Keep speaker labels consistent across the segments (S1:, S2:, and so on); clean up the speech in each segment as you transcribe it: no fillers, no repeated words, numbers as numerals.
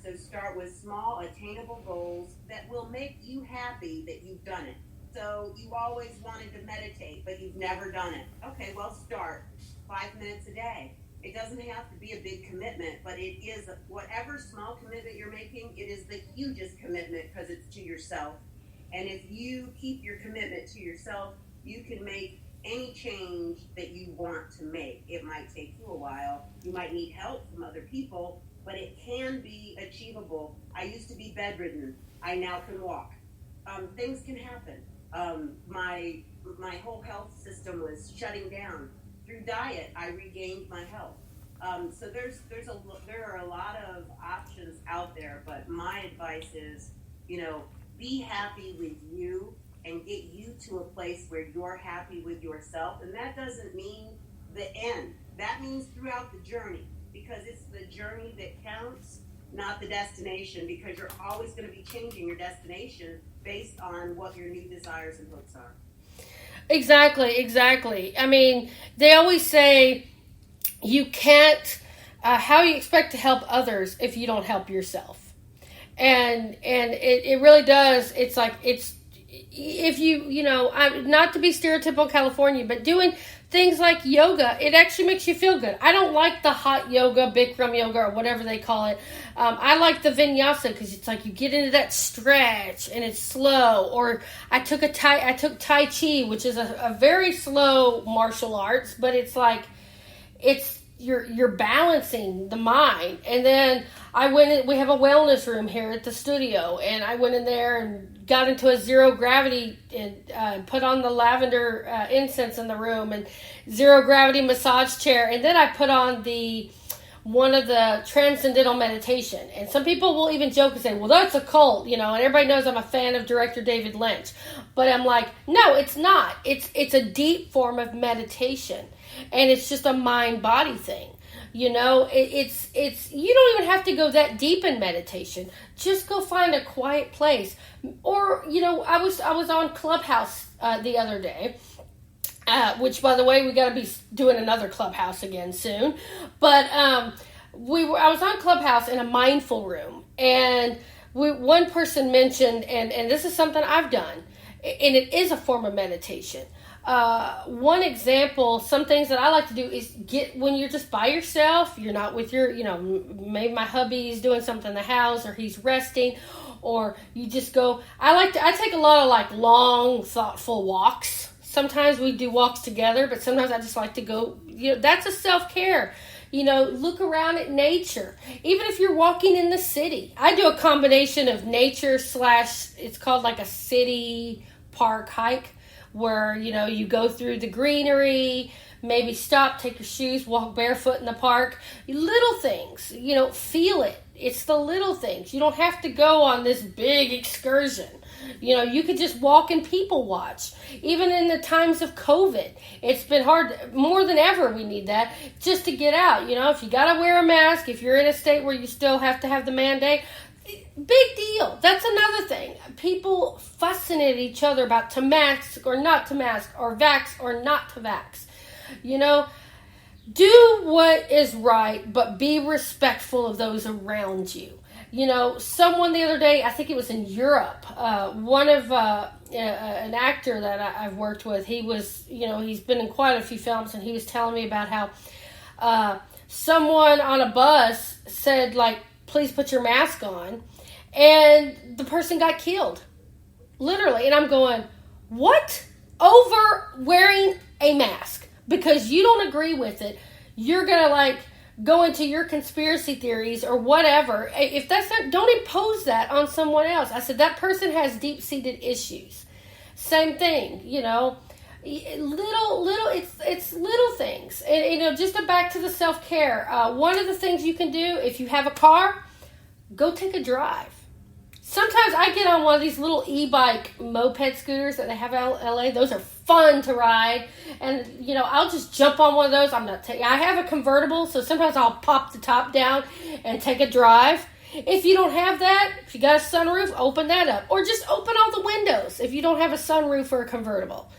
S1: So start with small, attainable goals that will make you happy that you've done it. So you always wanted to meditate, but you've never done it. Okay, well, start 5 minutes a day. It doesn't have to be a big commitment, but it is whatever small commitment you're making, it is the hugest commitment because it's to yourself. And if you keep your commitment to yourself, you can make any change that you want to make. It might take you a while. You might need help from other people, but it can be achievable. I used to be bedridden. I now can walk. Things can happen. My whole health system was shutting down. Through diet, I regained my health. So there are a lot of options out there, but my advice is, be happy with you and get you to a place where you're happy with yourself. And that doesn't mean the end. That means throughout the journey, because it's the journey that counts, not the destination, because you're always going to be changing your destination based on what your new desires and hopes are.
S2: Exactly. I mean, they always say you can't, how you expect to help others if you don't help yourself. And it really does. It's like, if I'm not to be stereotypical California, but doing things like yoga, it actually makes you feel good. I don't like the hot yoga, Bikram yoga, or whatever they call it. I like the vinyasa because it's like you get into that stretch and it's slow. Or I took Tai Chi, which is a very slow martial arts, but it's like you're balancing the mind. And then we have a wellness room here at the studio, and I went in there and got into a zero gravity and put on the lavender incense in the room and zero gravity massage chair. And then I put on one of the transcendental meditation. And some people will even joke and say, well, that's a cult, and everybody knows I'm a fan of director David Lynch. But I'm like, no, it's not. It's a deep form of meditation. And it's just a mind-body thing. It's you don't even have to go that deep in meditation. Just go find a quiet place. Or, I was on Clubhouse the other day, which, by the way, we got to be doing another Clubhouse again soon. But I was on Clubhouse in a mindful room, and one person mentioned, and this is something I've done, and it is a form of meditation. One example, some things that I like to do is when you're just by yourself, you're not with your, maybe my hubby's doing something in the house or he's resting, or you just go, I take a lot of like long, thoughtful walks. Sometimes we do walks together, but sometimes I just like to go, that's a self-care. Look around at nature. Even if you're walking in the city, I do a combination of nature / it's called like a city park hike, where, you go through the greenery, maybe stop, take your shoes, walk barefoot in the park. Little things, feel it. It's the little things. You don't have to go on this big excursion. You could just walk and people watch. Even in the times of COVID, it's been hard. More than ever, we need that just to get out. If you got to wear a mask, if you're in a state where you still have to have the mandate, big deal. That's another thing. People fussing at each other about to mask or not to mask, or vax or not to vax. Do what is right, but be respectful of those around you. Someone the other day, I think it was in Europe, one of an actor that I've worked with, he was, he's been in quite a few films, and he was telling me about how someone on a bus said, like, please put your mask on, and the person got killed, literally. And I'm going, what? Over wearing a mask because you don't agree with it, you're gonna like go into your conspiracy theories or whatever. If that's not, don't impose that on someone else. I said that person has deep-seated issues. Same thing, little it's little things. And just back to the self-care, one of the things you can do if you have a car, go take a drive. Sometimes I get on one of these little e-bike moped scooters that they have in LA. Those are fun to ride. And, I'll just jump on one of those. I have a convertible, so sometimes I'll pop the top down and take a drive. If you don't have that, if you got a sunroof, open that up. Or just open all the windows if you don't have a sunroof or a convertible.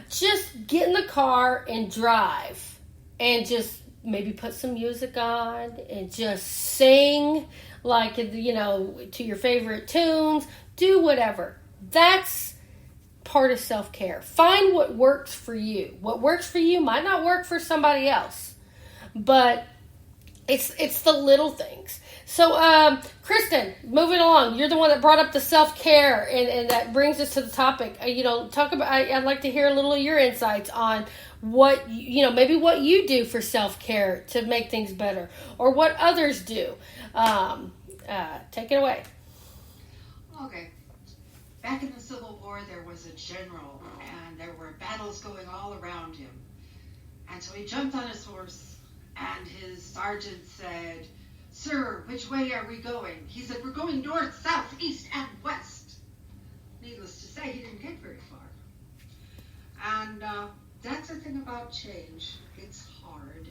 S2: Just get in the car and drive. And just maybe put some music on and just sing like, to your favorite tunes. Do whatever. That's part of self-care. Find what works for you. What works for you might not work for somebody else, but it's the little things. So, Kristin, moving along, you're the one that brought up the self-care, and that brings us to the topic. Talk about. I'd like to hear a little of your insights on what maybe what you do for self-care to make things better, or what others do. Take it away.
S3: Okay. Back in the Civil War, there was a general, and there were battles going all around him. And so he jumped on his horse, and his sergeant said, "Sir, which way are we going?" He said, "We're going north, south, east, and west." Needless to say, he didn't get very far. And that's the thing about change. It's hard.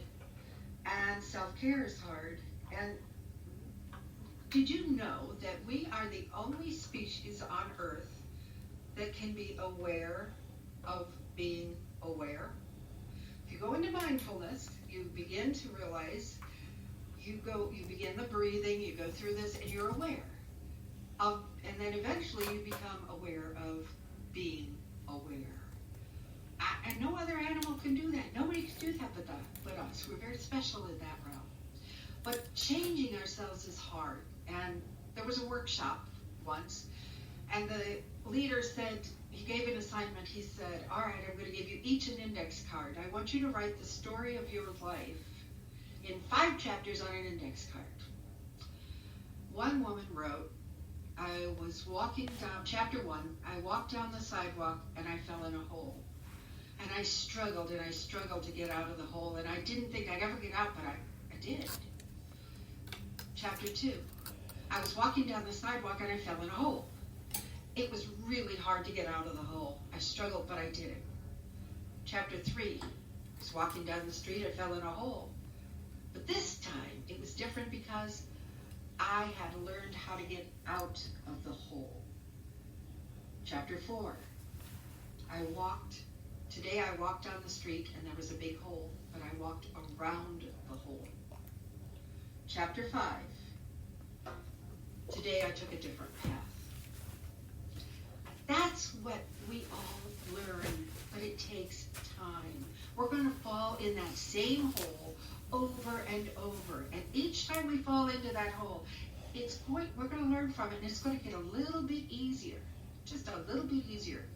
S3: And self-care is hard. And did you know that we are the only species on Earth that can be aware of being aware? If you go into mindfulness, you begin to realize, you begin the breathing, you go through this, and you're aware of, and then eventually you become aware of being aware. And no other animal can do that. Nobody can do that but us. We're very special in that realm. But changing ourselves is hard. And there was a workshop once, and the leader said, he gave an assignment. He said, "All right, I'm going to give you each an index card. I want you to write the story of your life in 5 chapters on an index card." One woman wrote, "I was walking down, chapter 1, I walked down the sidewalk and I fell in a hole. And I struggled to get out of the hole, and I didn't think I'd ever get out, but I did." Chapter 2, I was walking down the sidewalk and I fell in a hole. It was really hard to get out of the hole. I struggled, but I did it. Chapter 3, I was walking down the street, I fell in a hole. But this time, it was different because I had learned how to get out of the hole. Chapter 4, today I walked down the street and there was a big hole, but I walked around the hole. Chapter 5, today I took a different path. That's what we all learn, but it takes time. We're going to fall in that same hole over and over. And each time we fall into that hole, we're going to learn from it, and it's going to get a little bit easier, just a little bit easier,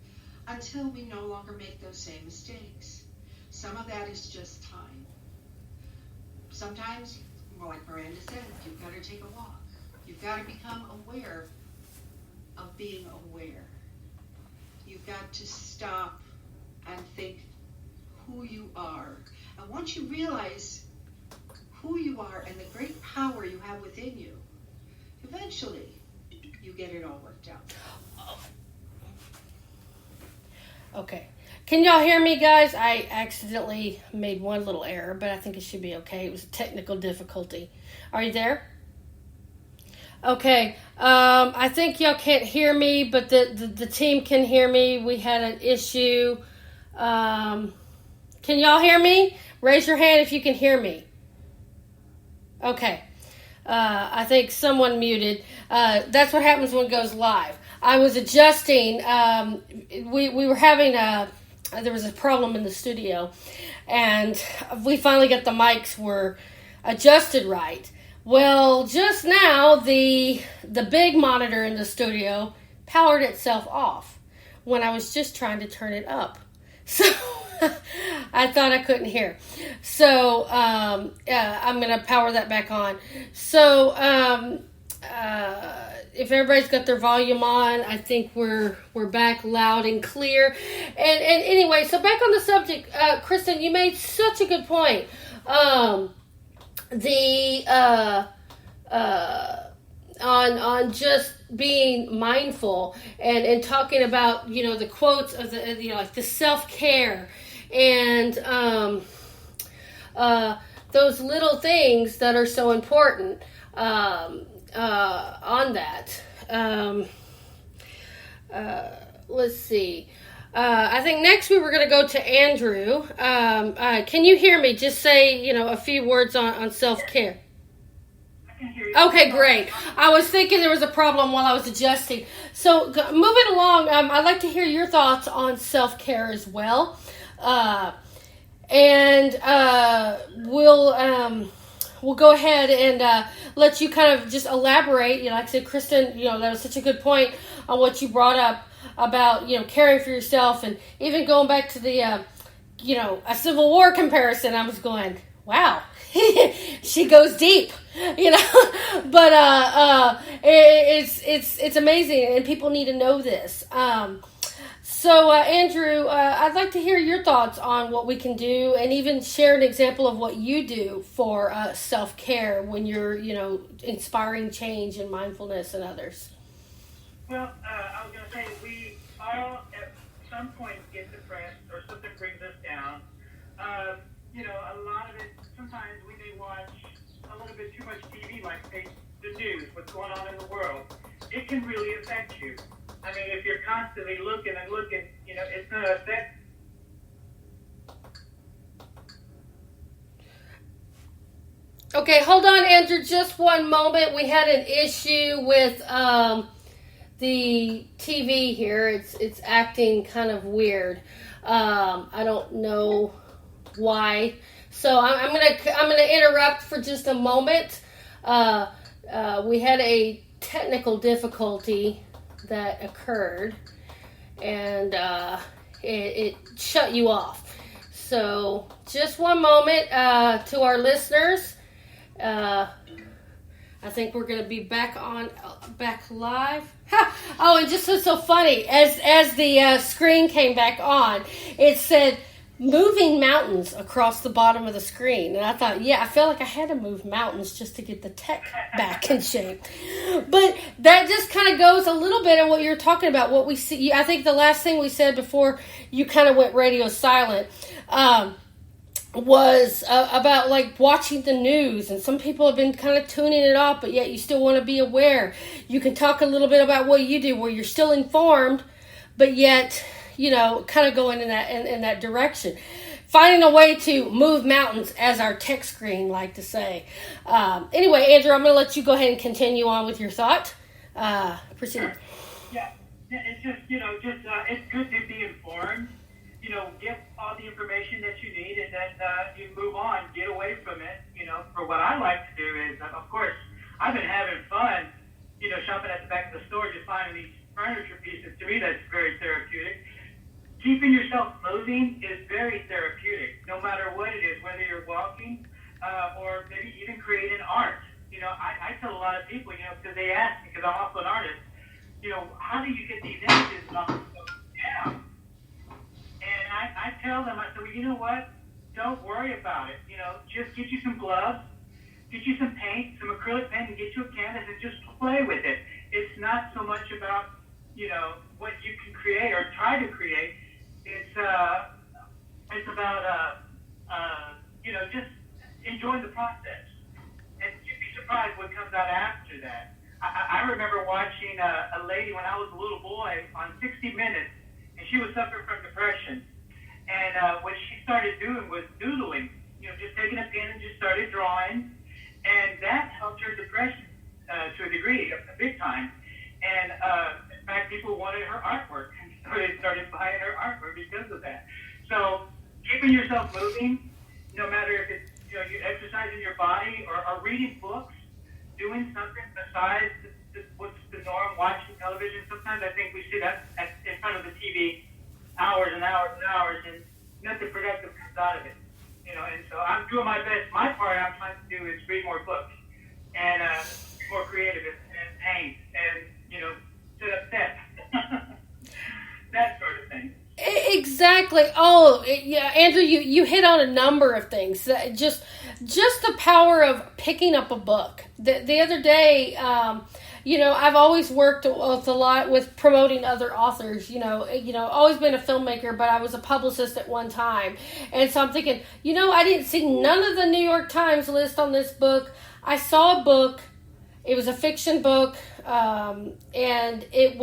S3: until we no longer make those same mistakes. Some of that is just time. Sometimes, well, like Miranda said, you've got to take a walk. You've got to become aware of being aware. You've got to stop and think who you are. And once you realize who you are and the great power you have within you, eventually you get it all worked out.
S2: Okay. Can y'all hear me, guys? I accidentally made one little error, but I think it should be okay. It was a technical difficulty. Are you there? Okay. I think y'all can't hear me, but the team can hear me. We had an issue. Can y'all hear me? Raise your hand if you can hear me. Okay. I think someone muted. That's what happens when it goes live. I was adjusting. We were having there was a problem in the studio, and we finally got the mics were adjusted right. Well, just now the big monitor in the studio powered itself off when I was just trying to turn it up. So I thought I couldn't hear. So I'm going to power that back on. So if everybody's got their volume on, I think we're back loud and clear. And anyway, so back on the subject, Kristin, you made such a good point. On just being mindful and talking about, the quotes of the, like the self-care and those little things that are so important on that. Let's see. I think next we were going to go to Andrew. Can you hear me? Just say, a few words on self-care.
S4: I can hear you.
S2: Okay, great. I was thinking there was a problem while I was adjusting. So, moving along, I'd like to hear your thoughts on self-care as well. And we'll go ahead and let you kind of just elaborate. You know, like I said, Kristin, you know, that was such a good point on what you brought up about, you know, caring for yourself, and even going back to the, you know, a Civil War comparison. I was going, wow, she goes deep, you know. But it's amazing, and people need to know this. So, Andrew, I'd like to hear your thoughts on what we can do, and even share an example of what you do for self-care when you're, you know, inspiring change and mindfulness in others.
S4: Well, I was going to say, we all at some point get depressed or something brings us down. You know, a lot of it, sometimes we may watch a little bit too much TV, like say, the news, what's going on in the world. It can really affect you. I mean, if you're constantly looking and looking, you know, it's going to affect.
S2: Okay, hold on, Andrew, just one moment. We had an issue with the TV here. It's acting kind of weird. I don't know why. So I'm gonna interrupt for just a moment. We had a technical difficulty that occurred, and it shut you off. So just one moment to our listeners. I think we're going to be back live. Ha! Oh, and just so funny, as the screen came back on, it said moving mountains across the bottom of the screen. And I thought, yeah, I felt like I had to move mountains just to get the tech back in shape. But that just kind of goes a little bit on what you're talking about, what we see. I think the last thing we said before you kind of went radio silent, was about like watching the news, and some people have been kind of tuning it off, but yet you still want to be aware. You can talk a little bit about what you do where you're still informed, but yet, you know, kind of going in that direction. Finding a way to move mountains, as our tech screen like to say. Anyway, Andrew, I'm going to let you go ahead and continue on with your thought. Proceed.
S4: Sure. Yeah, it's just, you know, it's good to be informed. You know, get all the information that you need, and then you move on, get away from it. You know, for what I like to do is, of course, I've been having fun, you know, shopping at the back of the store, just finding these furniture pieces. To me, that's very therapeutic. Keeping yourself moving is very therapeutic, no matter what it is, whether you're walking or maybe even creating art. You know, I tell a lot of people, you know, because they ask me, because I'm also an artist, you know, how do you get these images down? And I tell them, I say, well, you know what? Don't worry about it. You know, just get you some gloves, get you some paint, some acrylic paint, and get you a canvas and just play with it. It's not so much about, you know, what you can create or try to create. It's about, you know, just enjoying the process. And you'd be surprised what comes out after that. I remember watching a lady when I was a little boy on 60 Minutes, and she was suffering from depression. And what she started doing was doodling, you know, just taking a pen and just started drawing. And that helped her depression to a degree, a big time. And in fact, people wanted her artwork, and so they started buying her artwork because of that. So keeping yourself moving, no matter if it's, you know, you're exercising your body or reading books, doing something besides what's the norm, watching television. Sometimes I think we sit in front of the TV hours and hours and hours, and nothing productive comes out of it. You know, and so I'm doing my best. My part I'm trying to do is read more books and be more creative and paint and, you know, set up sets. That sort of thing.
S2: Exactly. Oh, yeah, Andrew, you hit on a number of things. Just the power of picking up a book. The other day, you know, I've always worked with a lot with promoting other authors. You know, always been a filmmaker, but I was a publicist at one time, and so I'm thinking, you know, I didn't see none of the New York Times list on this book. I saw a book. It was a fiction book, and it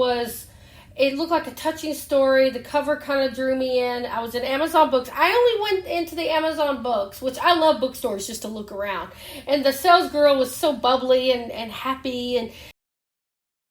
S2: It looked like a touching story. The cover kind of drew me in. I was in Amazon Books. I only went into the Amazon Books, which I love bookstores just to look around. And the sales girl was so bubbly and happy, and